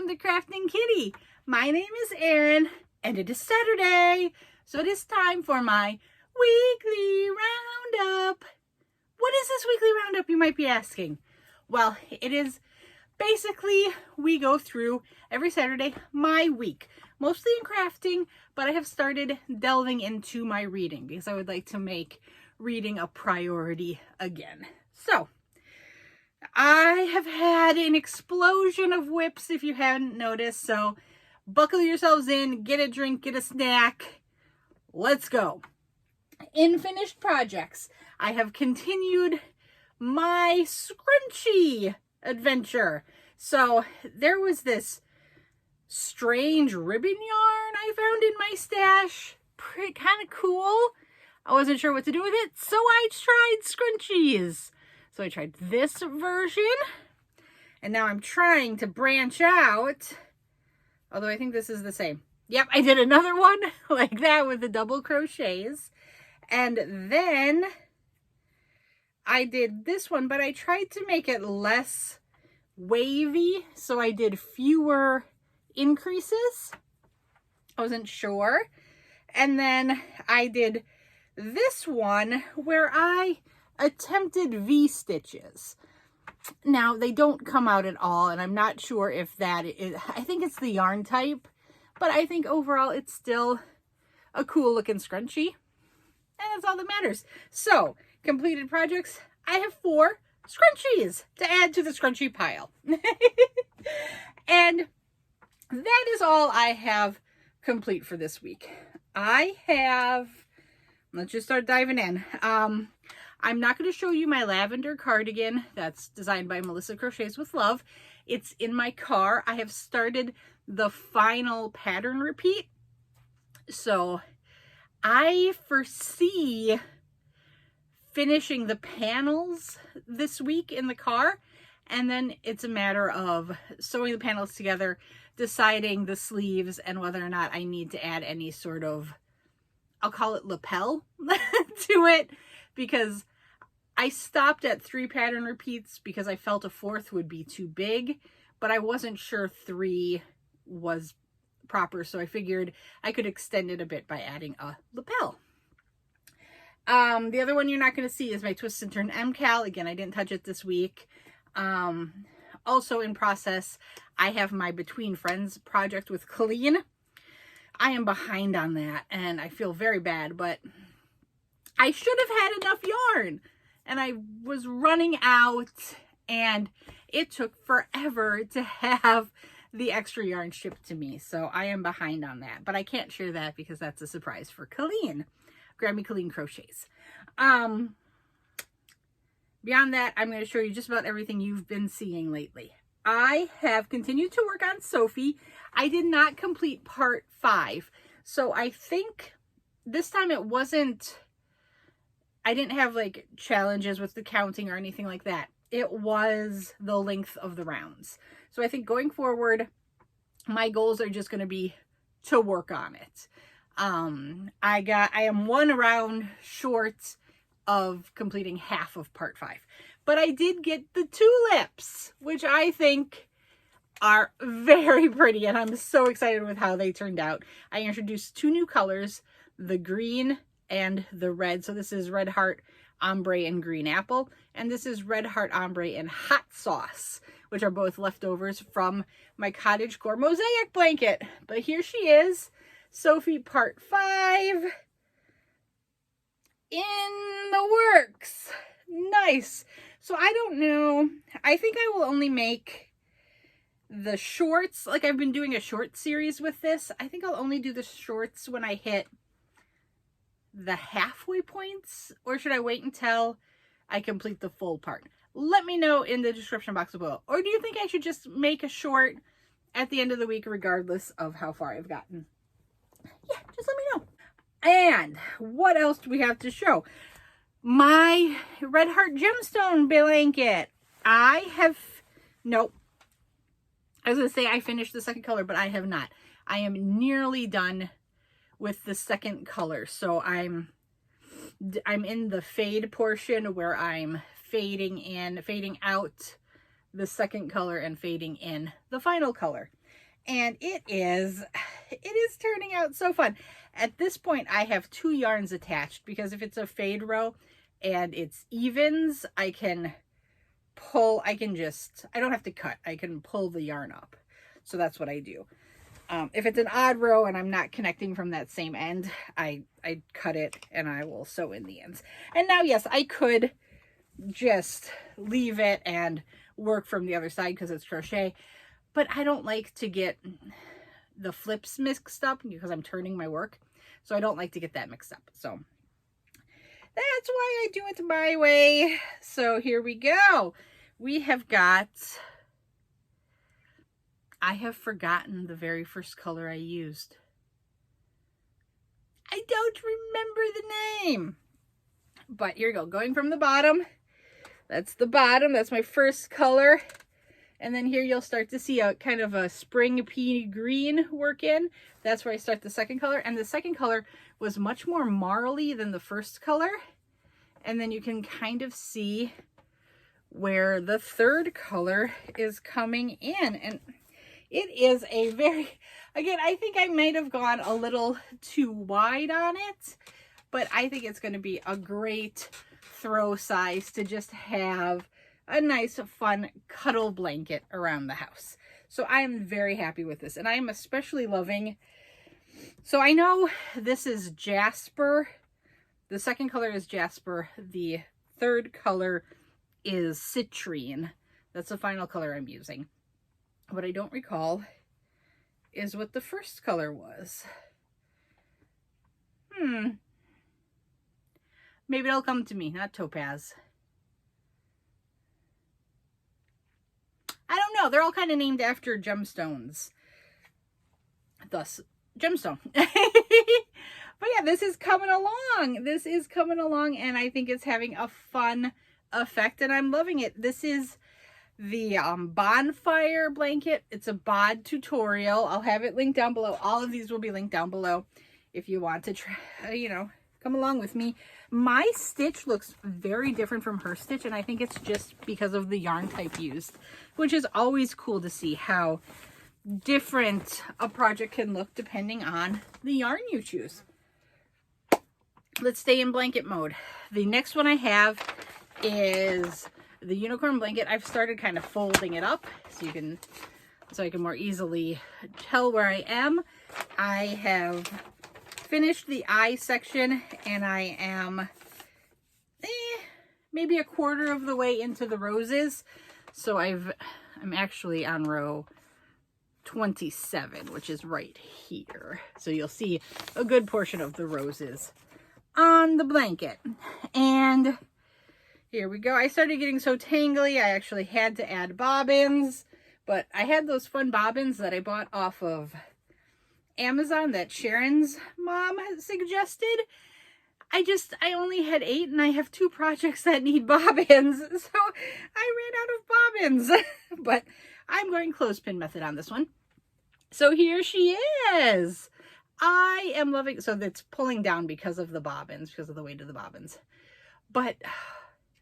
to Krafting Kitty. My name is Erin and it is Saturday, so it is time for my weekly roundup. What is this weekly roundup, you might be asking? Well, it is basically we go through every Saturday my week, mostly in crafting, but I have started delving into my reading because I would like to make reading a priority again. So I have had an explosion of whips, if you haven't noticed, so buckle yourselves in, get a drink, get a snack. Let's go. In finished projects, I have continued my scrunchie adventure. So there was this strange ribbon yarn I found in my stash. Pretty kind of cool. I wasn't sure what to do with it, so I tried scrunchies. So I tried this version, and now I'm trying to branch out, although I think this is the same. Yep, I did another one like that with the double crochets, and then I did this one, but I tried to make it less wavy, so I did fewer increases. I wasn't sure. And then I did this one where I attempted V-stitches. Now, they don't come out at all, and I'm not sure if that is, I think it's the yarn type, but I think overall it's still a cool looking scrunchie, and that's all that matters. So, completed projects, I have 4 scrunchies to add to the scrunchie pile. And that is all I have complete for this week. Let's just start diving in. I'm not going to show you my lavender cardigan that's designed by Melissa Crochets with Love. It's in my car. I have started the final pattern repeat. So I foresee finishing the panels this week in the car. And then it's a matter of sewing the panels together, deciding the sleeves and whether or not I need to add any sort of, I'll call it lapel to it, because I stopped at 3 pattern repeats because I felt a 4th would be too big, but I wasn't sure 3 was proper, so I figured I could extend it a bit by adding a lapel. The other one you're not going to see is my Twists and Turns MKAL. Again, I didn't touch it this week. Also in process, I have my Between Friends project with Colleen. I am behind on that, and I feel very bad, but I should have had enough yarn, and I was running out, and it took forever to have the extra yarn shipped to me, so I am behind on that, but I can't share that because that's a surprise for Colleen. Grammy Colleen Crochets. Beyond that, I'm going to show you just about everything you've been seeing lately. I have continued to work on Sophie. I did not complete part 5. So I think this time it wasn't, I didn't have like challenges with the counting or anything like that. It was the length of the rounds. So I think going forward, my goals are just going to be to work on it. I am 1 round short of completing half of part 5. But I did get the tulips, which I think are very pretty, and I'm so excited with how they turned out. I introduced 2 new colors, the green and the red. So this is Red Heart Ombre and Green Apple, and this is Red Heart Ombre and Hot Sauce, which are both leftovers from my cottagecore mosaic blanket. But here she is, Sophie part 5 in the works. Nice. So I don't know. I think I will only make the shorts. Like, I've been doing a short series with this. I think I'll only do the shorts when I hit the halfway points, or should I wait until I complete the full part? Let me know in the description box below. Or do you think I should just make a short at the end of the week regardless of how far I've gotten? Yeah, just let me know. And what else do we have to show? My Red Heart Gemstone blanket. Nope. I was going to say I finished the second color, but I have not. I am nearly done with the second color. So I'm in the fade portion where I'm fading out the second color and fading in the final color. And it is turning out so fun. At this point, I have 2 yarns attached because if it's a fade row and it's evens, I can pull, I don't have to cut. I can pull the yarn up. So that's what I do. If it's an odd row and I'm not connecting from that same end, I cut it and I will sew in the ends. And now, yes, I could just leave it and work from the other side because it's crochet, but I don't like to get the flips mixed up because I'm turning my work. So I don't like to get that mixed up. So that's why I do it my way. So here we go. We have got, I have forgotten the very first color I used. I don't remember the name. But here we go. Going from the bottom. That's the bottom. That's my first color. And then here you'll start to see a kind of a spring pea green work in. That's where I start the second color. And the second color was much more Marley than the first color. And then you can kind of see where the third color is coming in. And it is a very, again, I think I might have gone a little too wide on it, but I think it's going to be a great throw size to just have a nice, fun cuddle blanket around the house. So I am very happy with this, and I am especially loving, so I know this is Jasper. The second color is Jasper. The third color is Citrine. That's the final color I'm using. What I don't recall is what the first color was. Maybe it'll come to me, not Topaz. I don't know. They're all kind of named after gemstones. Thus, gemstone. But yeah, this is coming along. This is coming along, and I think it's having a fun effect, and I'm loving it. This is the Bonfire blanket. It's a bod tutorial. I'll have it linked down below. All of these will be linked down below if you want to try, come along with me. My stitch looks very different from her stitch, and I think it's just because of the yarn type used, which is always cool to see how different a project can look depending on the yarn you choose. Let's stay in blanket mode. The next one I have is the unicorn blanket. I've started kind of folding it up so I can more easily tell where I am. I have finished the eye section, and I am maybe a quarter of the way into the roses. So I'm actually on row 27, which is right here. So you'll see a good portion of the roses on the blanket. And here we go. I started getting so tangly, I actually had to add bobbins, but I had those fun bobbins that I bought off of Amazon that Sharon's mom suggested. I only had 8, and I have 2 projects that need bobbins, so I ran out of bobbins. But I'm going clothespin method on this one. So here she is. I am loving, so that's pulling down because of the bobbins, because of the weight of the bobbins. But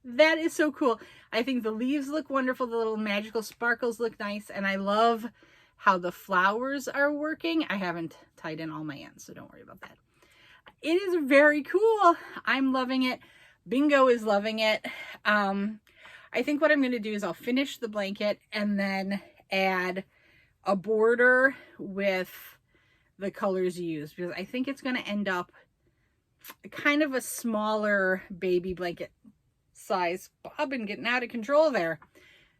that is so cool. I think the leaves look wonderful. The little magical sparkles look nice. And I love how the flowers are working. I haven't tied in all my ends, so don't worry about that. It is very cool. I'm loving it. Bingo is loving it. I think what I'm going to do is I'll finish the blanket and then add a border with the colors used, because I think it's going to end up kind of a smaller baby blanket size. Bobbin getting out of control there.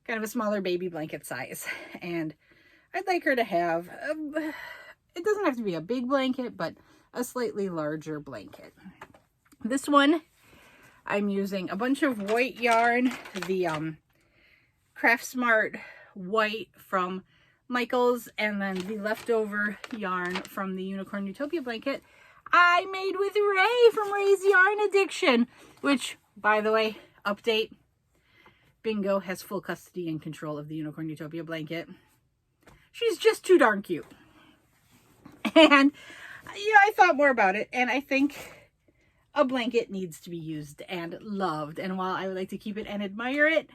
Kind of a smaller baby blanket size. And I'd like her to have, it doesn't have to be a big blanket, but a slightly larger blanket. This one, I'm using a bunch of white yarn, the Craft Smart white from Michael's, and then the leftover yarn from the Unicorn Utopia blanket I made with Ray from Ray's Yarn Addiction, which, by the way, update, Bingo has full custody and control of the Unicorn Utopia blanket. She's just too darn cute. And yeah, I thought more about it, and I think a blanket needs to be used and loved. And while I would like to keep it and admire it,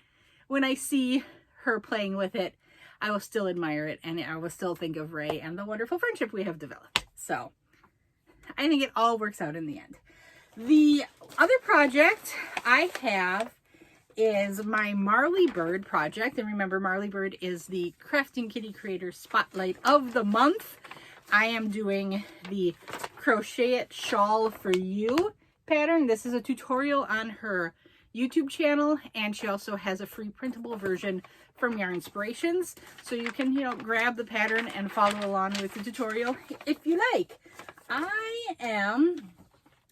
when I see her playing with it, I will still admire it, and I will still think of Ray and the wonderful friendship we have developed. So I think it all works out in the end. The other project I have is my Marley Bird project. And remember, Marley Bird is the Krafting Kitty Creator Spotlight of the month. I am doing the Crochet It Shawl for You pattern. This is a tutorial on her YouTube channel, and she also has a free printable version from Yarn Inspirations. So you can, grab the pattern and follow along with the tutorial if you like.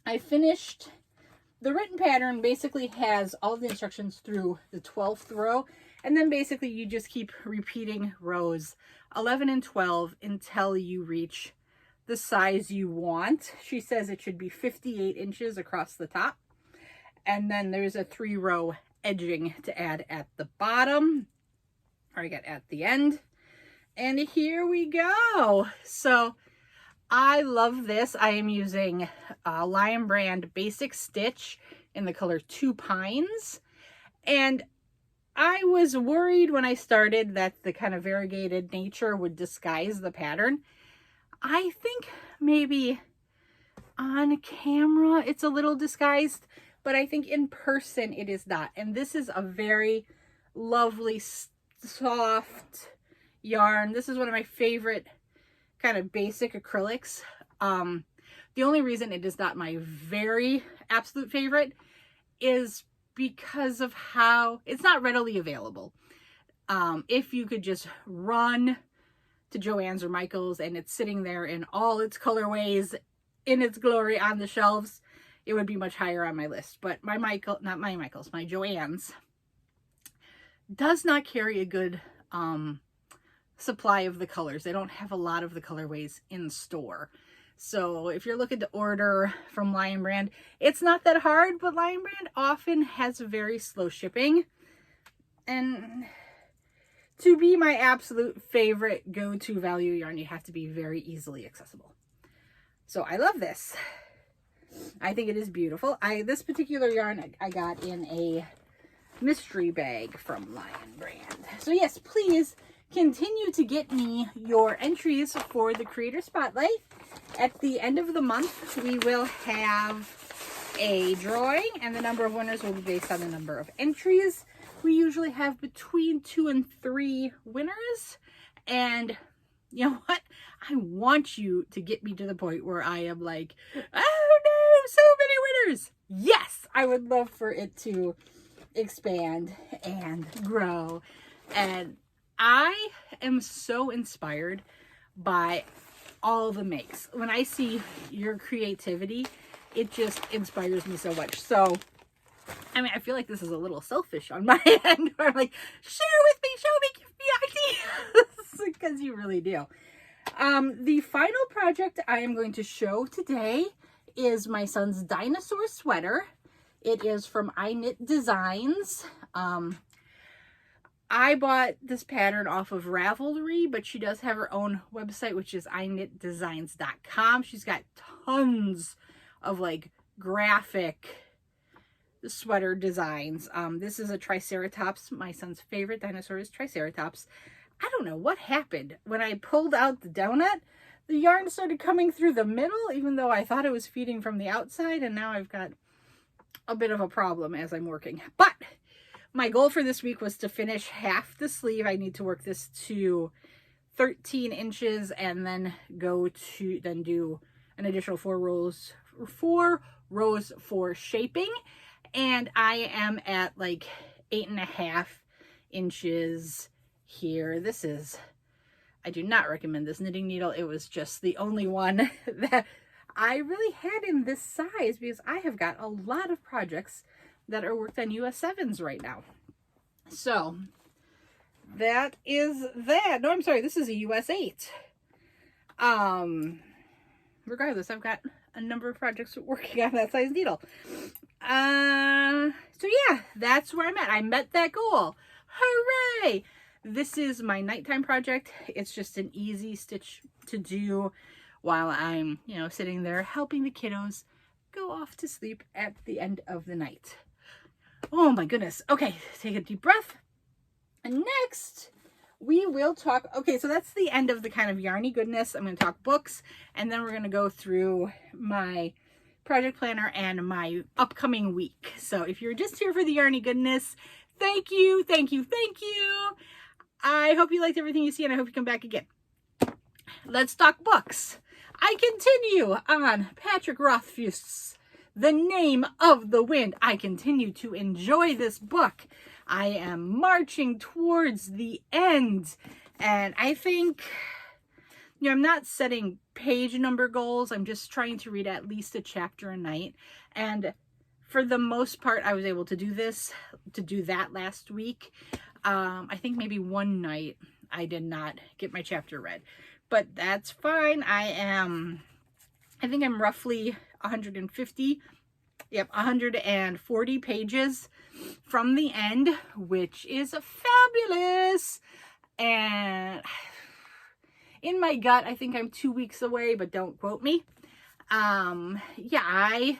I finished the written pattern. Basically has all the instructions through the 12th row, and then basically you just keep repeating rows 11 and 12 until you reach the size you want. She says it should be 58 inches across the top, and then there's a 3-row edging to add at the bottom, or I got at the end. And here we go. So I love this. I am using Lion Brand Basic Stitch in the color Two Pines. And I was worried when I started that the kind of variegated nature would disguise the pattern. I think maybe on camera it's a little disguised, but I think in person it is not. And this is a very lovely, soft yarn. This is one of my favorite kind of basic acrylics. The only reason it is not my very absolute favorite is because of how it's not readily available. If you could just run to Joann's or Michael's and it's sitting there in all its colorways in its glory on the shelves, it would be much higher on my list. But my Joann's does not carry a good supply of the colors. They don't have a lot of the colorways in store. So if you're looking to order from Lion Brand, it's not that hard, but Lion Brand often has very slow shipping. And to be my absolute favorite go-to value yarn, you have to be very easily accessible. So I love this. I think it is beautiful. This particular yarn I got in a mystery bag from Lion Brand. So yes, please continue to get me your entries for the Creator Spotlight. At the end of the month, we will have a drawing, and the number of winners will be based on the number of entries. We usually have between 2 and 3 winners, and you know what? I want you to get me to the point where I am like, oh no, so many winners. Yes, I would love for it to expand and grow. And I am so inspired by all the makes. When I see your creativity, it just inspires me so much. So, I mean, I feel like this is a little selfish on my end, where I'm like, share with me, show me, give me ideas, because you really do. The final project I am going to show today is my son's Dinosaur Sweater. It is from I Knit Designs. I bought this pattern off of Ravelry, but she does have her own website, which is iknitdesigns.com. She's got tons of like graphic sweater designs. This is a Triceratops. My son's favorite dinosaur is Triceratops. I don't know what happened. When I pulled out the donut, the yarn started coming through the middle, even though I thought it was feeding from the outside, and now I've got a bit of a problem as I'm working. But my goal for this week was to finish half the sleeve. I need to work this to 13 inches and then do an additional 4 rows for shaping. And I am at like 8.5 inches here. I do not recommend this knitting needle. It was just the only one that I really had in this size, because I have got a lot of projects that are worked on US 7s right now. So that is that. No, I'm sorry, this is a US 8. Regardless, I've got a number of projects working on that size needle. So yeah, that's where I'm at. I met that goal. Hooray! This is my nighttime project. It's just an easy stitch to do while I'm, sitting there helping the kiddos go off to sleep at the end of the night. Oh my goodness. Okay, take a deep breath. And next, we will talk. Okay, so that's the end of the kind of yarny goodness. I'm going to talk books, and then we're going to go through my project planner and my upcoming week. So if you're just here for the yarny goodness, thank you, thank you, thank you. I hope you liked everything you see, and I hope you come back again. Let's talk books. I continue on Patrick Rothfuss's The Name of the Wind. I continue to enjoy this book. I am marching towards the end, and I think, I'm not setting page number goals. I'm just trying to read at least a chapter a night, and for the most part, I was able to do that last week. I think maybe one night I did not get my chapter read, but that's fine. I think I'm roughly 140 pages from the end, which is fabulous. And in my gut, I think I'm 2 weeks away, but don't quote me. Yeah,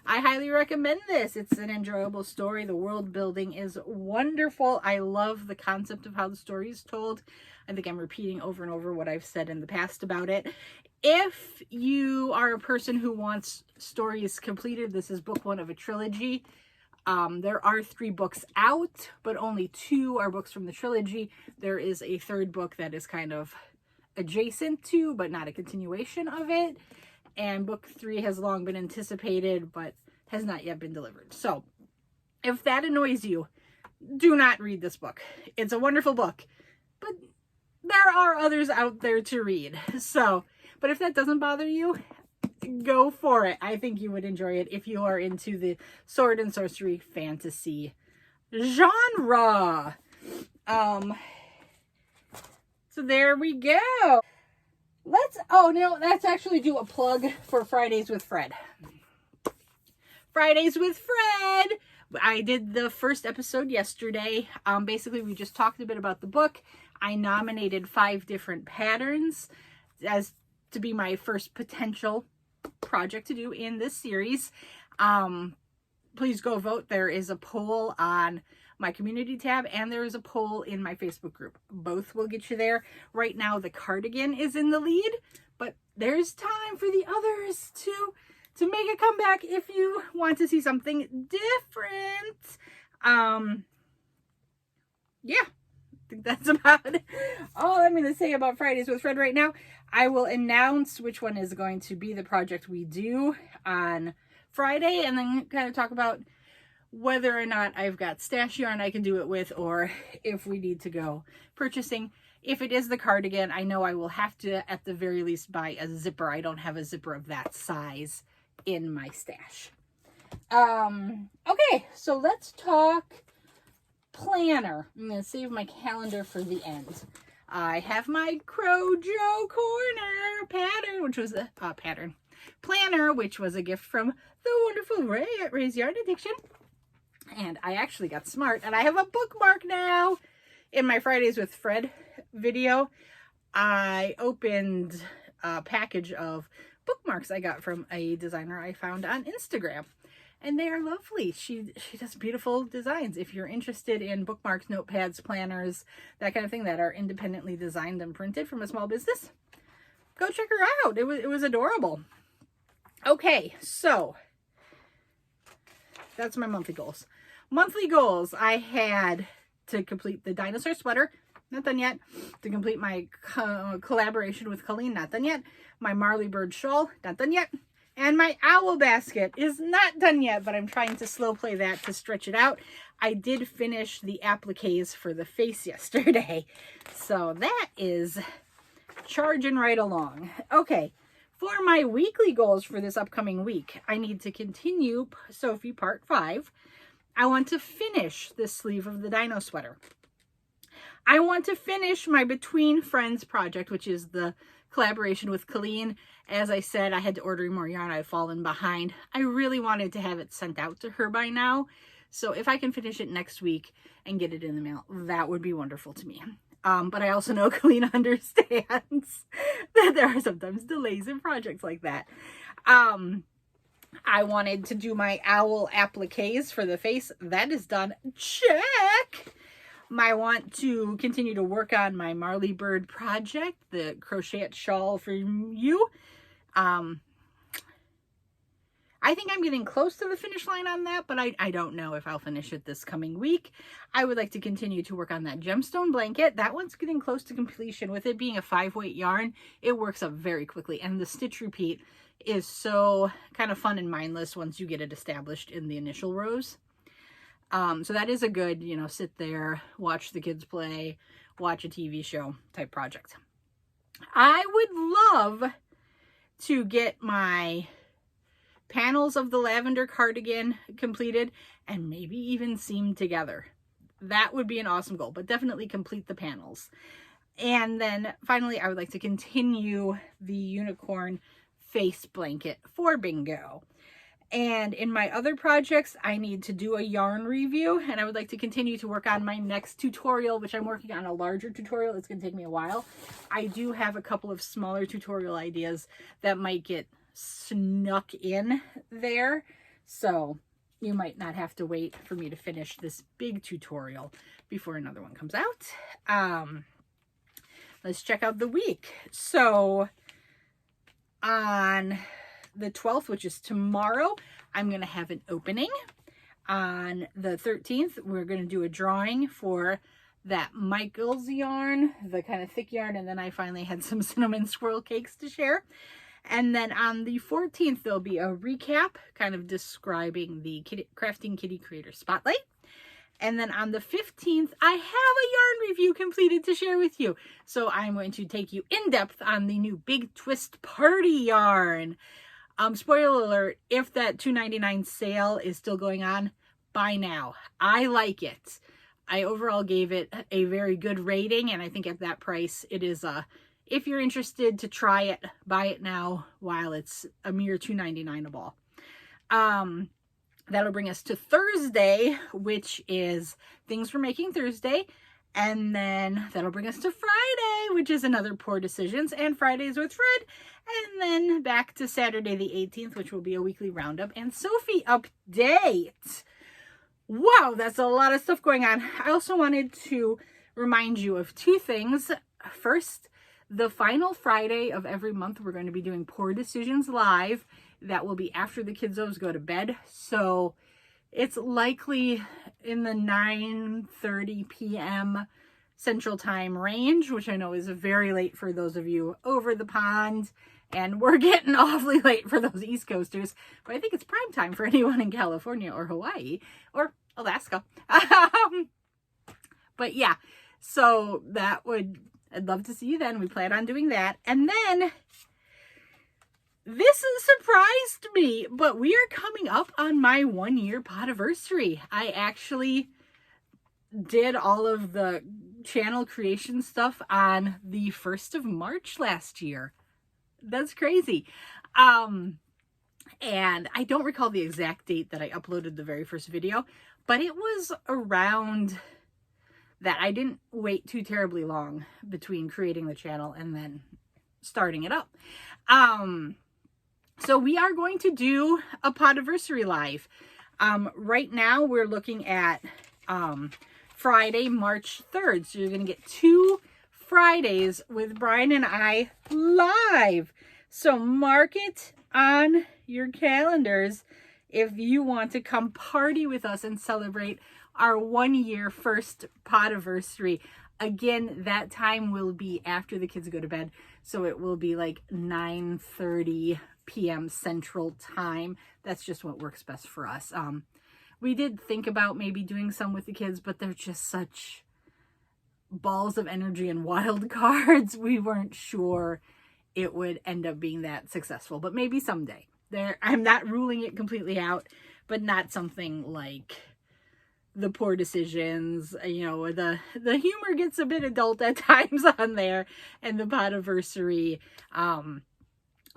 I highly recommend this. It's an enjoyable story. The world building is wonderful. I love the concept of how the story is told. I think I'm repeating over and over what I've said in the past about it. If you are a person who wants stories completed, this is book 1 of a trilogy. There are 3 books out, but only 2 are books from the trilogy. There is a 3rd book that is kind of adjacent to, but not a continuation of it. And book 3 has long been anticipated, but has not yet been delivered. So if that annoys you, do not read this book. It's a wonderful book, but there are others out there to read. So, but if that doesn't bother you, go for it. I think you would enjoy it if you are into the sword and sorcery fantasy genre. So there we go. Let's actually do a plug for Fridays with Fred. Fridays with Fred. I did the first episode yesterday. Basically, we just talked a bit about the book. I nominated 5 different patterns as to be my first potential project to do in this series. Please go vote. There is a poll on my community tab, and there is a poll in my Facebook group. Both will get you there. Right now, the cardigan is in the lead, but there's time for the others to make a comeback if you want to see something different. Yeah, I think that's about all I'm going to say about Fridays with Fred right now. I will announce which one is going to be the project we do on Friday, and then kind of talk about whether or not I've got stash yarn I can do it with, or if we need to go purchasing. If it is the cardigan, I know I will have to, at the very least, buy a zipper. I don't have a zipper of that size in my stash. Okay, so let's talk planner. I'm going to save my calendar for the end. I have my Crojo Corner pattern, which was a planner, which was a gift from the wonderful Ray at Ray's Yarn Addiction. And I actually got smart, and I have a bookmark now. In my Fridays with Fred video, I opened a package of bookmarks I got from a designer I found on Instagram, and they are lovely. She does beautiful designs. If you're interested in bookmarks, notepads, planners, that kind of thing that are independently designed and printed from a small business, go check her out. It was adorable. Okay, so that's my monthly goals. Monthly goals, I had to complete the Dinosaur Sweater, not done yet. To complete my collaboration with Colleen, not done yet. My Marley Bird Shawl, not done yet. And my owl basket is not done yet, but I'm trying to slow play that to stretch it out. I did finish the appliques for the face yesterday, so that is charging right along. Okay, for my weekly goals for this upcoming week, I need to continue Sophie Part 5. I want to finish this sleeve of the Dino Sweater. I want to finish my Between Friends project, which is the collaboration with Colleen. As I said, I had to order more yarn. I've fallen behind. I really wanted to have it sent out to her by now. So if I can finish it next week and get it in the mail, that would be wonderful to me. But I also know Colleen understands that there are sometimes delays in projects like that. I wanted to do my owl appliques for the face. That is done. Check. I want to continue to work on my Marley bird project, the Crochet Shawl for you. I think I'm getting close to the finish line on that, but I don't know if I'll finish it this coming week. I would like to continue to work on that gemstone blanket. That one's getting close to completion. With it being a 5-weight yarn, it works up very quickly. And the stitch repeat is so kind of fun and mindless once you get it established in the initial rows. So that is a good, you know, sit there, watch the kids play, watch a TV show type project. I would love to get my panels of the Lavender Cardigan completed and maybe even seamed together. That would be an awesome goal, but definitely complete the panels. And then finally, I would like to continue the unicorn face blanket for bingo. And in my other projects, I need to do a yarn review, and I would like to continue to work on my next tutorial, which I'm working on a larger tutorial. It's going to take me a while. I do have a couple of smaller tutorial ideas that might get snuck in there, so you might not have to wait for me to finish this big tutorial before another one comes out. Let's check out the week. So on the 12th, which is tomorrow, I'm going to have an opening. On the 13th, we're going to do a drawing for that Michael's yarn, the kind of thick yarn, and then I finally had some cinnamon swirl cakes to share. And then on the 14th, there'll be a recap kind of describing the Krafting Kitty Creator Spotlight. And then on the 15th, I have a yarn review completed to share with you. So I'm going to take you in depth on the new Big Twist Party yarn. Spoiler alert, if that $2.99 sale is still going on, buy now. I like it. I overall gave it a very good rating, and I think at that price, it is if you're interested to try it, buy it now while it's a mere $2.99 a ball. That'll bring us to Thursday, which is Things for Making Thursday. And then that'll bring us to Friday, which is another Poor Decisions and Fridays with Fred. And then back to Saturday the 18th, which will be a weekly roundup and Sophie update. Wow, that's a lot of stuff going on. I also wanted to remind you of two things. First, the final Friday of every month, we're going to be doing Poor Decisions Live. That will be after the kiddos go to bed. So it's likely in the 9:30 p.m. Central Time range, which I know is very late for those of you over the pond. And we're getting awfully late for those East Coasters. But I think it's prime time for anyone in California or Hawaii or Alaska. But yeah, so I'd love to see you then. We plan on doing that. And then this has surprised me, but we are coming up on my 1-year podiversary. I actually did all of the channel creation stuff on the 1st of March last year. That's crazy. And I don't recall the exact date that I uploaded the very first video, but it was around that. I didn't wait too terribly long between creating the channel and then starting it up. So we are going to do a podiversary live. Right now we're looking at Friday, March 3rd. So you're going to get 2 Fridays with Brian and I live. So mark it on your calendars if you want to come party with us and celebrate our 1-year first podiversary. Again, that time will be after the kids go to bed. So it will be like 9:30 p.m. Central Time. That's just what works best for us. We did think about maybe doing some with the kids, but they're just such balls of energy and wild cards. We weren't sure it would end up being that successful, but maybe someday. I'm not ruling it completely out, but not something like the Poor Decisions, you know, the humor gets a bit adult at times on there, and the podiversary.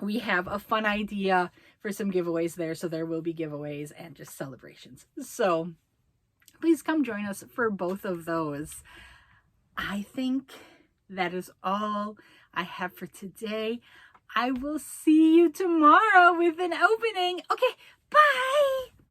We have a fun idea for some giveaways there, so there will be giveaways and just celebrations. So please come join us for both of those. I think that is all I have for today. I will see you tomorrow with an opening. Okay, bye!